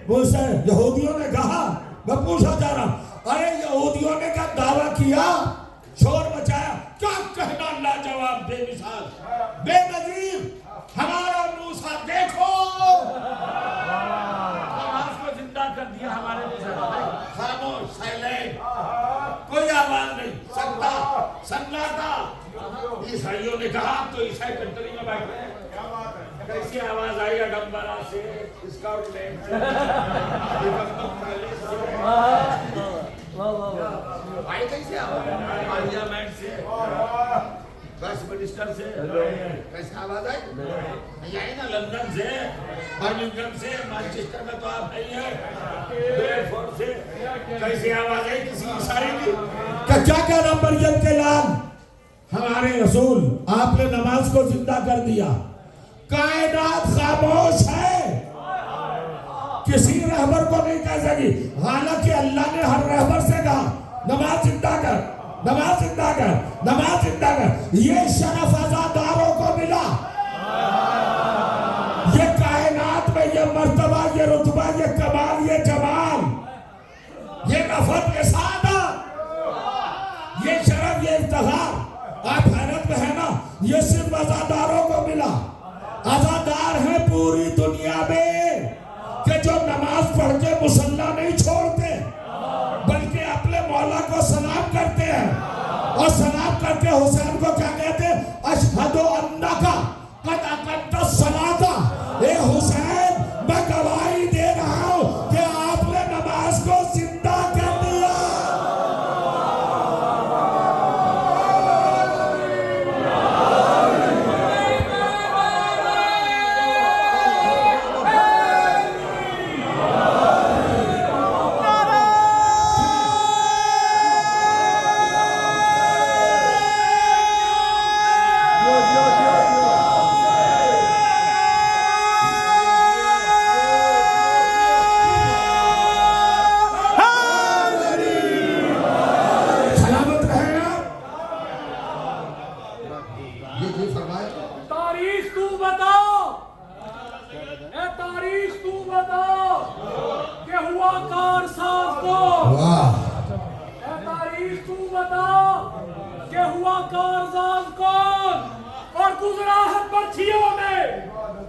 [SPEAKER 2] مجھ سے یہودیوں نے کہا. میں پوچھا جا رہا, ارے یہودیوں نے کیا دعویٰ کیا, شور مچایا, کیا کہنا لاجواب, بے مثال, بے نظیر, ہمارا موسیٰ دیکھو نماز کو زندہ کر دیا ہمارے موسیٰ. خاموش, سائلنٹ, کوئی آواز نہیں, سناٹا. عیسائیوں نے کہا تو عیسائی کنٹری میں بیٹھے ہیں. کیسی آواز آئی اڈمبرا سے, اسکاؤٹ لینڈ سے, آئی کیسی آواز پارلیامنٹ سے. ویسٹ منسٹر سے کیسے آواز آئی؟ نہیں آئی نا؟ لندن سے، برمنگھم سے، مانچسٹر میں تو آپ نہیں ہیں، بریڈ فورڈ سے کیسے آواز آئی کسی اشارے کی؟ کیا کہنا مریم کے لال؟ ہمارے رسول آپ نے نماز کو زندہ کر دیا، کائنات خاموش ہے، کسی رہبر کو نہیں کہہ سکی، حالانکہ اللہ نے ہر رہبر سے کہا نماز زندہ کر، نماز زندہ کر، نماز زندہ کر۔ یہ شرف عزاداروں کو ملا، یہ کائنات میں یہ مرتبہ، یہ رتبہ، یہ کمال، یہ جمال، یہ نفت، یہ سعادت، یہ شرف، یہ افتخار، آپ حیرت میں ہیں نا؟ یہ صرف عزاداروں کو ملا۔ عزادار ہیں پوری دنیا میں کہ جو نماز پڑھ کے مصلی نہیں چھوڑتے بلکہ اپنے مولا کو سلام کرتے ہیں، اور سلام کر کے حسین کو کیا کہتے ہیں؟ اشہد انک قد اقمت الصلاۃ، اے حسین میں گواہی دے رہا ہوں کہ آپ نے نماز کو زندہ کر دیا۔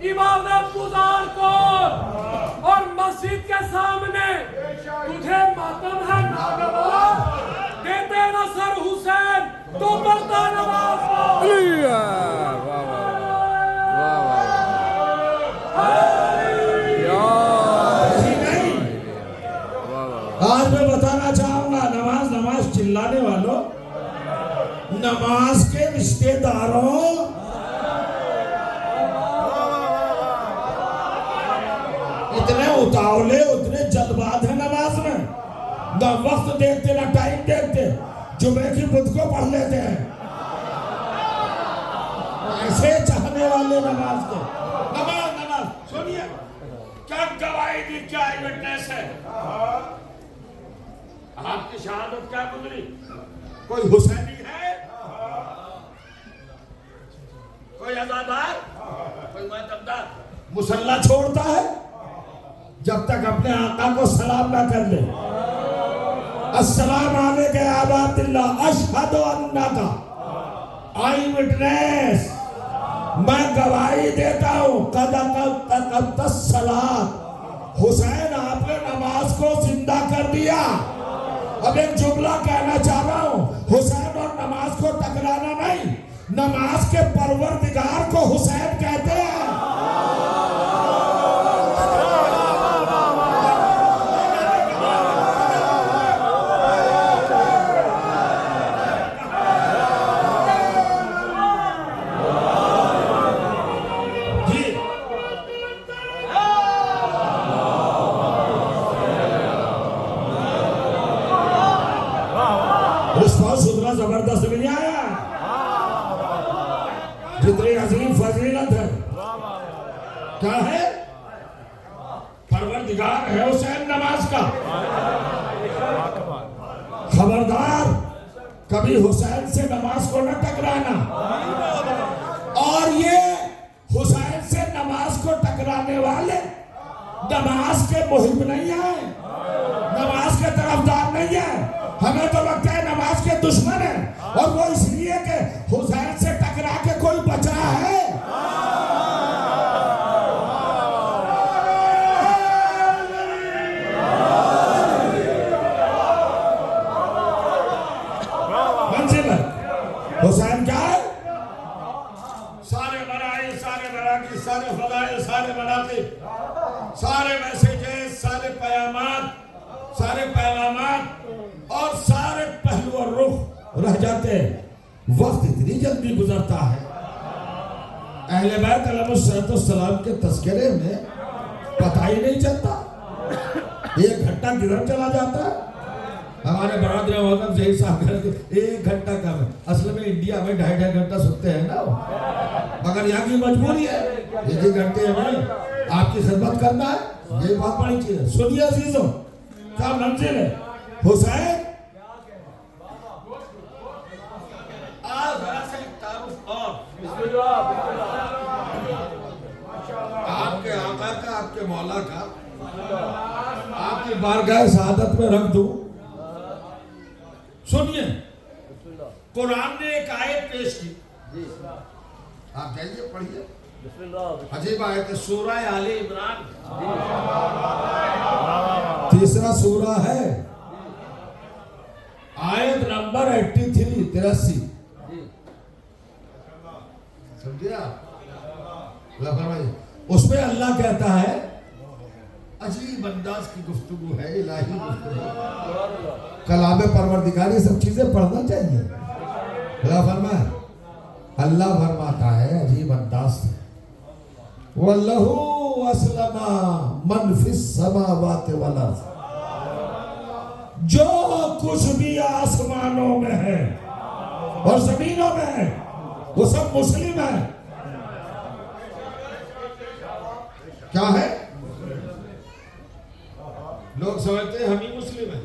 [SPEAKER 3] عبادت گزار کون؟ اور مسجد کے سامنے تجھے ماتم ہے ناگوار، دیتے نہ سر حسین تو پڑھتا نماز
[SPEAKER 2] آج میں بتانا چاہوں گا، نماز نماز چلانے والوں، نماز کے رشتہ داروں، اتنے اتاولے، اتنے جذبات ہیں نماز میں، نہ وقت دیکھتے نہ ٹائم دیکھتے، جمعے کی بدھ کو پڑھ لیتے ہیں، ایسے چاہنے والے نماز کے۔ نماز نماز سنیے، کیا گواہی دی، کیا ایویڈنس ہے؟ آپ کی شہادت کیا گزری؟ کوئی حسینی ہے؟ کوئی عزادار؟ کوئی ماتمدار مصلی چھوڑتا ہے جب تک اپنے آقا کو سلام نہ کر لے؟ السلام علیکم یا ابا عبداللہ، اشہد انک، آئی وٹنس، میں گواہی دیتا ہوں، قد اقمت الصلاۃ، حسین آپ نے نماز کو زندہ کر دیا۔ اب ایک جملہ کہنا چاہ رہا ہوں، حسین اور نماز کو ٹکرانا نہیں، نماز کے پروردگار کو حسین کہتے ہیں۔ زبردست بھی نہیں آیا، جتنی عظیم فضیلت ہے، کیا ہے؟ پروردگار ہے حسین نماز کا۔ خبردار کبھی حسین سے نماز کو نہ ٹکرانا، اور یہ حسین سے نماز کو ٹکرانے والے نماز کے محب نہیں ہیں، نماز کے طرفدار نہیں ہیں، ہمیں تو لگتا ہے نماز کے دشمن ہیں، اور وہ اس لیے کہ حسین سے ٹکرا کے کوئی بچا ہے۔ منزل ہے حسین کیا ہے؟ سارے مراحل، سارے مراکز، سارے فضائل، سارے مناقب، سارے میسیجز، سارے پیغامات اور سارے پہلو اور رخ رہ جاتے ہیں وقت اتنی جلدی گزرتا ہے، اہل بیت علیہ السلام کے تذکرے میں پتہ ہی نہیں چلتا، 1 گھنٹہ کدھر چلا جاتا ہے۔ ہمارے برادر وقت ظہیر صاحب کہتے 1 گھنٹہ کم ہے، اصل میں انڈیا میں 2.5 گھنٹہ سوتے ہیں نا، مگر یہاں کی مجبوری ہے 1 گھنٹے میں آپ کی خدمت کرنا ہے، یہ بہت بڑی چیز ہے۔ سنیے عزیزوں، کیا منزل ہے حسین، آپ کے آقا کا، آپ کے مولا کا آپ کی بارگاہ سعادت میں رکھ دوں۔ سنیے، قرآن نے ایک آیت پیش کی، آپ جائیے پڑھیے، عجیب آیت ہے، سورہ آل عمران، 3 سورہ ہے، آیت نمبر 83 سمجھے آپ؟ اس میں اللہ کہتا ہے، عجیب انداز کی گفتگو ہے، الہی گفتگو، کلام پروردگاری، سب چیزیں پڑھنا چاہیے۔ اللہ فرماتا ہے عجیب انداز سے، وَاللَّهُ أَسْلَمَ مَنْ فِي السَّمَاوَاتِ وَالْأَرْضِ، جو کچھ بھی آسمانوں میں ہے اور زمینوں میں ہے وہ سب مسلم ہے۔ کیا ہے؟ لوگ سمجھتے ہیں ہم ہی مسلم ہیں،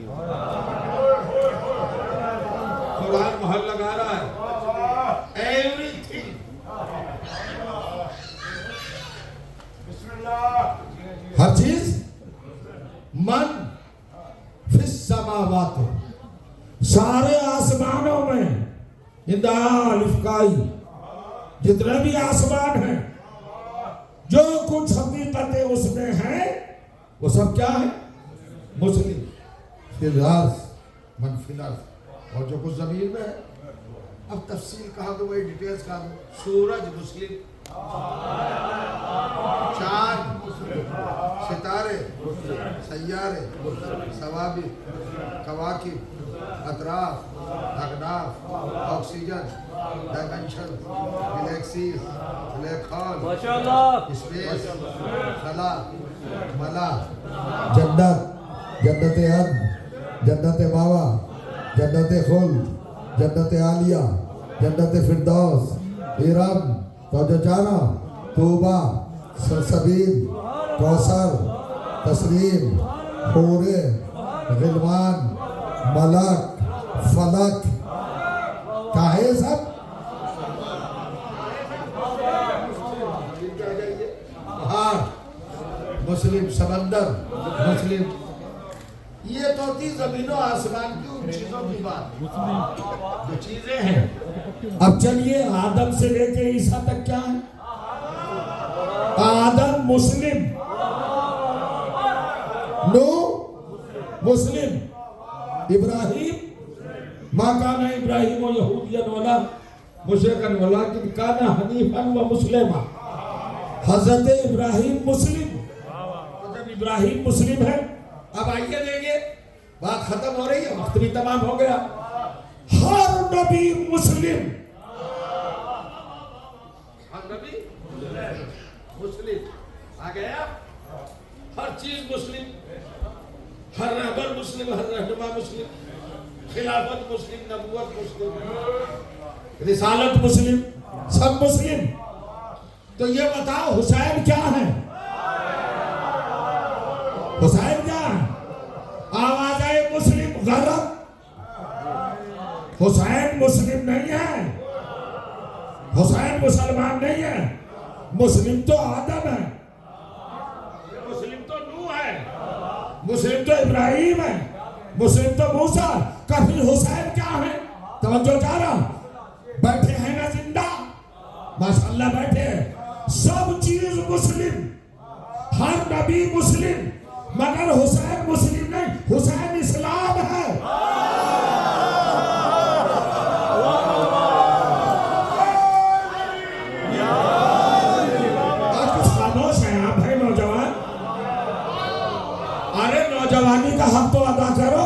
[SPEAKER 2] قرآن مہر لگا رہا ہے، ایوری تھنگ، ہر چیز، من فی السماوات، سارے آسمانوں میں، الفقائی، جتنے بھی آسمان ہیں، جو کچھ حقیقتیں اس میں ہیں وہ سب کیا ہے؟ مسلم، فی الارض، من فی الارض، اور جو کچھ زمین میں ہے۔ اب تفصیل کہا دو، وہی ڈیٹیلز کہا دو، سورج مسلم، چاند مسلم، ستارے، سیارے، ثوابت، کواکب، اطراف، اکناف، oxygen, dimension, galaxies, black hole, space, خلا، ملا، جنت، جنت عدن، جنت ماوا، جنت خلد، جنت عالیہ، جنت فردوس، ارم، توجہ، توبہ، سلسبیل، کوثر، تسلیم، حور، غلمان، ملک، فلک، کیا ہے سب؟ پہاڑ مسلم، سمندر مسلم، یہ تو تھی زمین و آسمان کی ان چیزوں کی بات، جو چیزیں ہیں۔ اب چلیے آدم سے لے کے عیسیٰ تک کیا ہے؟ آدم مسلم، نوح مسلم، ابراہیم، ما کان ابراہیم و یہودیا ولا مشرکا ولکن کان حنیفا و مسلما، حضرت ابراہیم مسلم، جب ابراہیم مسلم ہے، اب آئیے دیکھیے، بات ختم ہو رہی ہے، وقت بھی تمام ہو گیا، ہر نبی مسلم، ہر نبی مسلم، آ گیا، ہر چیز مسلم، ہر رہبر مسلم، ہر رہنما مسلم، خلافت مسلم، نبوت مسلم، رسالت مسلم، سب مسلم۔ تو یہ بتاؤ حسین کیا ہے؟ حسین کیا ہے؟ آواز آئے مسلم غلط، حسین مسلم نہیں ہے، حسین مسلمان نہیں ہے، مسلم تو آدم ہے، مسلم تو نوح ہے، مسلم تو ابراہیم ہے، مسلم تو موسیٰ، کبھی حسین کیا ہے؟ توجہ چاہ رہا، بیٹھے ہیں نا زندہ، ماشاءاللہ بیٹھے ہیں، سب چیز مسلم، ہر نبی مسلم، مگر حسین مسلم نہیں، حسین اسلام ہے۔ جوانی کا حق تو ادا کرو۔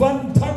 [SPEAKER 2] 1/3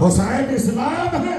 [SPEAKER 2] حسین اسلام ہے.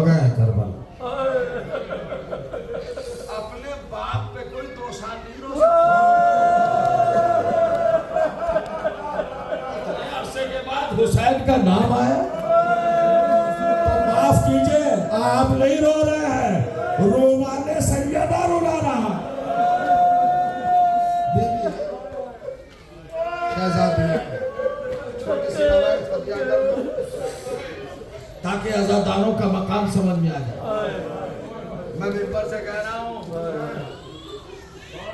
[SPEAKER 1] ہو گئے ہیں کربلا.
[SPEAKER 4] اپنے باپ پہ کوئی دوسا نہیں رو سکتا. اتنے عرصے کے بعد
[SPEAKER 2] حسین کا نام آیا تو معاف کیجئے آپ نہیں رو رہے ہیں, رومانے سیدہ رولا رہا. تاکہ آزادانوں کا مقام سمجھ میں آ جائے.
[SPEAKER 4] میں ممبر سے کہہ رہا ہوں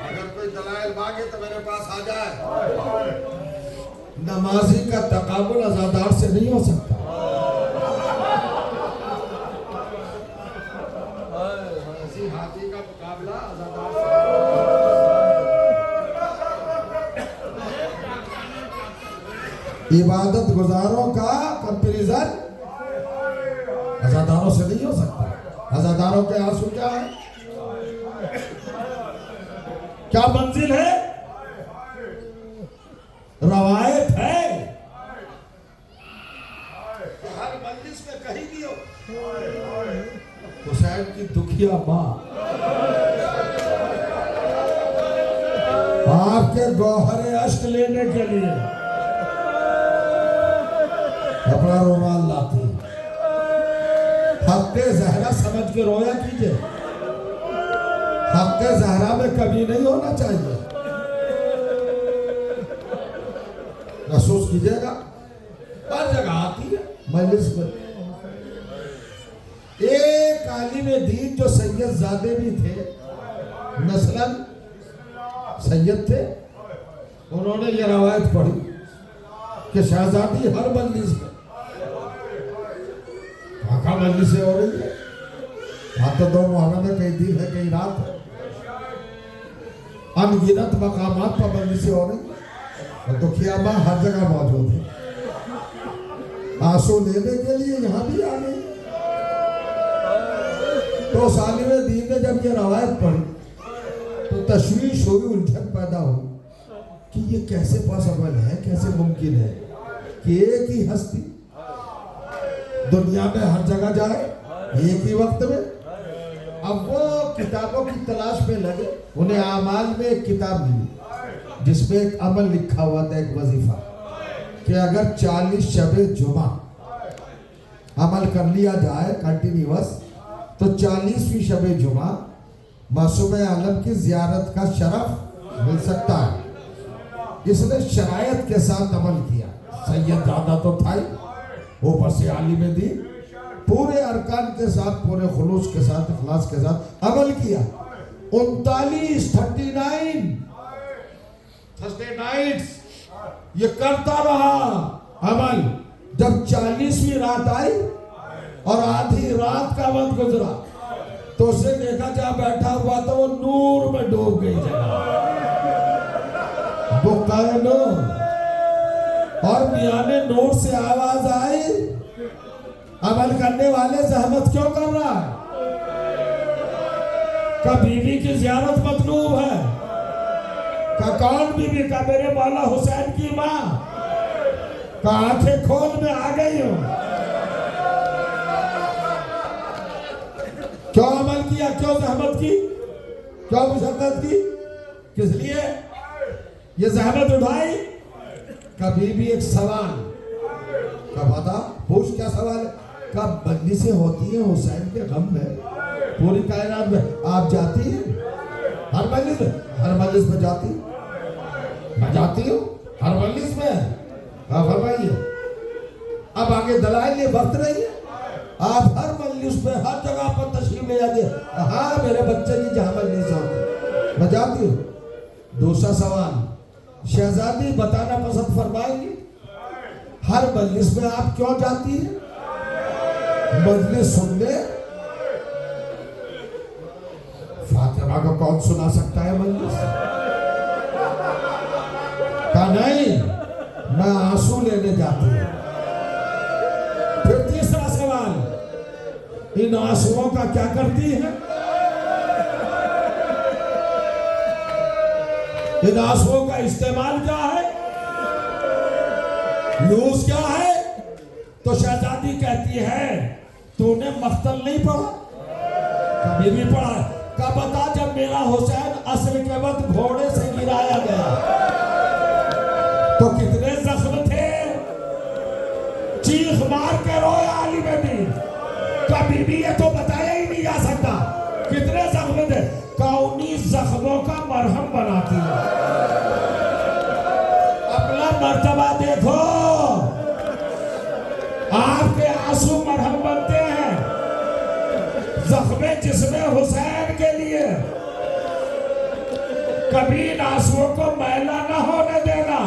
[SPEAKER 4] اگر کوئی دلائل مانگے تو میرے پاس آ جائے.
[SPEAKER 2] نمازی کا تقابل عزادار سے نہیں ہو سکتا.
[SPEAKER 4] کسی ہاتھی کا مقابلہ عزادار
[SPEAKER 1] عبادت گزاروں کا کمپیریزن
[SPEAKER 2] عزاداروں سے نہیں ہو سکتا.
[SPEAKER 1] عزاداروں کے آنسو کیا ہے؟
[SPEAKER 2] کیا منزل ہے؟ روایت ہے
[SPEAKER 4] ہر مجلس میں کہیں بھی ہو.
[SPEAKER 2] حسین کی دکھیا ماں آپ کے گوہر اشک لینے کے لیے اپنا رومال لاتی. حق زہرا سمجھ کے رویا کیجئے. حق زہرا میں کبھی نہیں ہونا چاہیے. محسوس کیجئے گا ہر جگہ آتی ہے مجلس میں. ایک عالم دین جو سید زادے بھی تھے, مثلاً سید تھے, انہوں نے یہ روایت پڑھی کہ شہزادی ہر مجلس میں کا مجلسیں ہو رہی ہے. ہاں تو 2 محرم ہے, کئی دن ہے, کئی رات ہے, انگنت مقامات پر مجلسیں ہو رہی ہیں. اور دکھیا ماں ہر جگہ موجود ہے. آنسو لینے کے لیے یہاں بھی آ گئی. تو عالم دین نے جب یہ روایت پڑھی تو تشویش ہوئی, الجھن پیدا ہوئی کہ یہ کیسے پاسبل ہے, کیسے ممکن ہے کہ ایک ہی ہستی دنیا میں ہر جگہ جائے ایک ہی وقت میں. اب وہ کتابوں کی تلاش میں لگے. انہیں اعمال میں ایک کتاب ملی جس میں ایک عمل لکھا ہوا تھا, ایک وظیفہ, کہ اگر 40 شب جمعہ عمل کر لیا جائے کنٹینیوس تو 40ویں شب جمعہ معصوم عالم کی زیارت کا شرف مل سکتا ہے. اس نے شرائط کے ساتھ عمل کیا. سید زادہ تو تھا ہی, اوپر سے عالم دین, پورے ارکان کے ساتھ, پورے خلوص کے ساتھ, اخلاص کے ساتھ عمل کیا. 39 یہ کرتا رہا عمل. جب 40ویں رات آئی اور آدھی رات کا وقت گزرا تو اسے دیکھا جہاں بیٹھا ہوا تھا وہ نور میں ڈوب گئی جگہ, بقائے نور. اور میانے نور سے آواز آئی, عمل کرنے والے زحمت کیوں کر رہا ہے؟ کہ بیوی کی زیارت مطلوب ہے. کہ کون بیوی؟ کہ میرے مولا حسین کی ماں. کہ آنکھیں کھول میں آ گئی ہوں. کیوں عمل کیا, کیوں زحمت کی, کیوں مشقت کی, کس لیے یہ زحمت اٹھائی؟ کبھی بھی ایک سوال, کب بتا پوچھ کیا سوال ہے؟ کب مجلسیں ہوتی ہیں حسین کے غم میں پوری کائنات میں, آپ جاتی ہیں ہر مجلس میں؟ ہر مجلس میں جاتی, میں جاتی ہوں ہر مجلس میں. فرمائیے اب آگے دلائل یہ وقت نہیں ہے. آپ ہر مجلس میں ہر جگہ پر تشریف لے جاتے ہیں. ہاں میرے بچے کی جہاں مجلس ہوتی میں جاتی ہوں. دوسرا سوال, شہزادی بتانا پسند فرمائیں گی ہر مجلس میں آپ کیوں جاتی ہیں؟ مجلس سننے. فاطمہ کو کون سنا سکتا ہے مجلس؟ کہا نہیں, میں آنسو لینے جاتی ہوں. پھر تیسرا سوال, ان آنسوؤں کا کیا کرتی ہے؟ ان آنسوؤں کا استعمال کیا ہے, یوز کیا ہے؟ تو شہزادی کہتی ہے تو نے مقتل نہیں پڑھا؟ کبھی بھی پڑھا ہے؟ کب بتا جب میرا حسین عصر کے وقت گھوڑے سے گرایا گیا تو کتنے زخم تھے؟ چیخ مار کے رویا عالم دین، کبھی بھی یہ تو بتایا ہی نہیں جا سکتا کتنے زخم تھے۔ کونی زخموں کا مرہم بناتی ہے۔ اپنا مرتبہ دیکھو، آپ کے آنسو مرہم بنتے ہیں، زخم جسم حسین کے لیے۔ کبھی ان آنسوؤں کو میلا نہ ہونے دینا،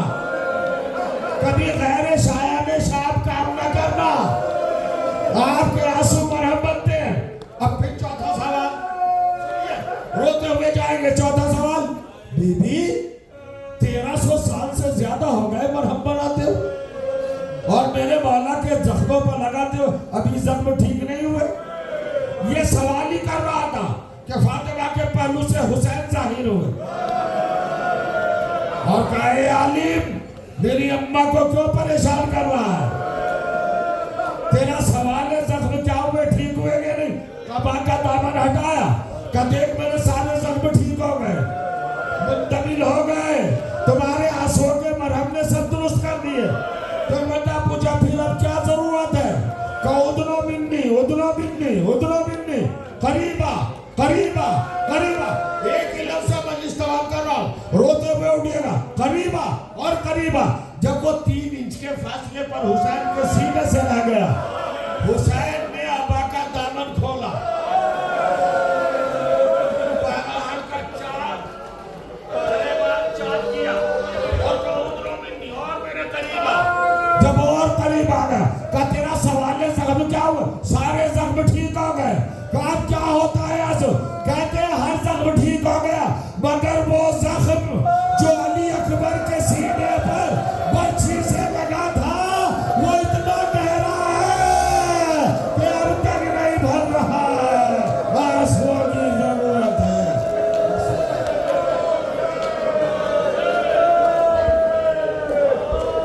[SPEAKER 2] کبھی غیر شایع میں شاب کام نہ کرنا۔ آپ کے آنسو مرہم بنتے ہیں۔ اب پھر چوتھا سوال، روتے ہوئے جائیں گے۔ چوتھا سوال، بی بی 1300 سال سے زیادہ ہو گئے مرہم بناتے ہو اور میرے مولا کے زخموں پر لگاتے ہو، ابھی زخم ٹھیک نہیں ہوئے؟ یہ سوال ہی کر رہا تھا کہ فاطمہ کے پہلو سے حسین ظاہر ہوئے اور کہا اے عالم میری اماں کو کیوں پریشان کر رہا ہے؟ تیرا سوال ہے زخم کیا ہوئے، ٹھیک ہوئے گے نہیں؟ کعبہ کا دامن ہٹایا کہ دیکھ میرے سارے زخم ٹھیک ہو گئے، منتقل ہو گئے، تمہارے آنسوؤں کے مرہم نے سب درست کر دیے۔ پھر بندہ پوچھا پھر اب کیا ضرورت ہے؟ کہ ادنو منی ادنو منی ادنو منی، قریبا قریبا قریبا، ایک ہی لفظ سے مجلس تمام کر رہا ہوں، روتے ہوئے اٹھیے گا، قریبا اور قریبا۔ جب وہ 3 انچ کے فاصلے پر حسین کے سینے سے لگ گیا، حسین نے ابا کا دامن کھولا، بہرحال کا چاند غریبان چاند کیا اور کہا ادنو منی اور میرے قریب آ۔ جب اور قریب آ گیا کہا تیرا سوال ہے زخم کیا ہوا؟ سارے زخم ٹھیک ہو گئے۔ کہا اب کیا ہوتا ہے آج؟